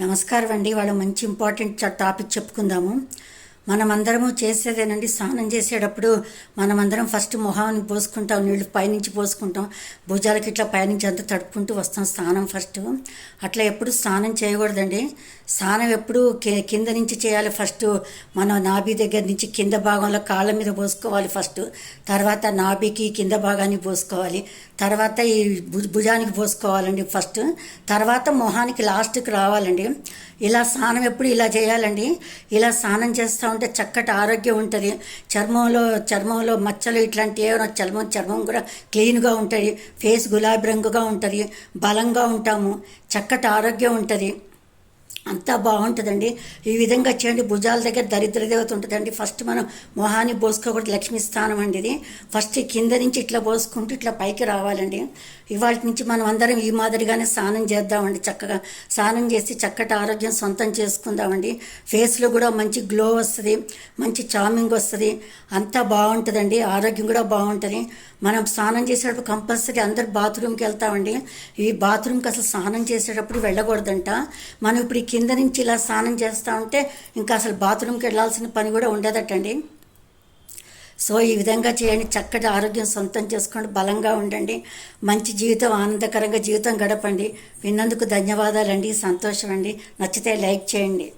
నమస్కారం అండి. వాళ్ళు మంచి ఇంపార్టెంట్ టాపిక్ చెప్పుకుందాము. మనమందరము చేసేదేనండి, స్నానం చేసేటప్పుడు మనమందరం ఫస్ట్ మొహాన్ని పోసుకుంటాం, నీళ్ళు పైనుంచి పోసుకుంటాం, భుజాలకి ఇట్లా పైనుంచి అంతా తడుపుకుంటూ వస్తాం స్నానం ఫస్ట్. అట్లా ఎప్పుడు స్నానం చేయకూడదండి. స్నానం ఎప్పుడు కింద నుంచి చేయాలి. ఫస్ట్ మన నాభి దగ్గర నుంచి కింద భాగంలో కాళ్ళ మీద పోసుకోవాలి ఫస్ట్. తర్వాత నాభికి కింద భాగానికి పోసుకోవాలి. తర్వాత ఈ భుజానికి పోసుకోవాలండి ఫస్ట్. తర్వాత మొహానికి లాస్ట్కి రావాలండి. ఇలా స్నానం ఎప్పుడు ఇలా చేయాలండి. ఇలా స్నానం చేస్తూ ఉంటే చక్కటి ఆరోగ్యం ఉంటుంది. చర్మంలో మచ్చలు ఇట్లాంటి ఏమైనా చర్మం కూడా క్లీన్గా ఉంటుంది. ఫేస్ గులాబీ రంగుగా ఉంటుంది. బలంగా ఉంటాము. చక్కటి ఆరోగ్యం ఉంటుంది. అంతా బాగుంటుందండి. ఈ విధంగా చేయండి. భుజాల దగ్గర దరిద్ర దేవత ఉంటుందండి. ఫస్ట్ మనం మొహాన్ని పోసుకోకూడదు, లక్ష్మీ స్థానం అండి ఇది. ఫస్ట్ కింద నుంచి ఇట్లా పోసుకుంటూ ఇట్లా పైకి రావాలండి. ఇవాళ నుంచి మనం అందరం ఈ మాదిరిగానే స్నానం చేద్దామండి. చక్కగా స్నానం చేసి చక్కటి ఆరోగ్యం సొంతం చేసుకుందామండి. ఫేస్లో కూడా మంచి గ్లో వస్తుంది, మంచి చార్మింగ్ వస్తుంది. అంతా బాగుంటుందండి. ఆరోగ్యం కూడా బాగుంటుంది. మనం స్నానం చేసేటప్పుడు కంపల్సరీ అందరు బాత్రూమ్కి వెళ్తామండి. ఈ బాత్రూమ్కి అసలు స్నానం చేసేటప్పుడు వెళ్ళకూడదంట. మనం ఇప్పుడు కింద నుంచి ఇలా స్నానం చేస్తూ ఉంటే ఇంకా అసలు బాత్రూమ్కి వెళ్ళాల్సిన పని కూడా ఉండదటండి. సో ఈ విధంగా చేయండి. చక్కటి ఆరోగ్యం సొంతం చేసుకోండి. బలంగా ఉండండి. మంచి జీవితం, ఆనందకరంగా జీవితం గడపండి. విన్నందుకు ధన్యవాదాలండి. సంతోషం అండి. నచ్చితే లైక్ చేయండి.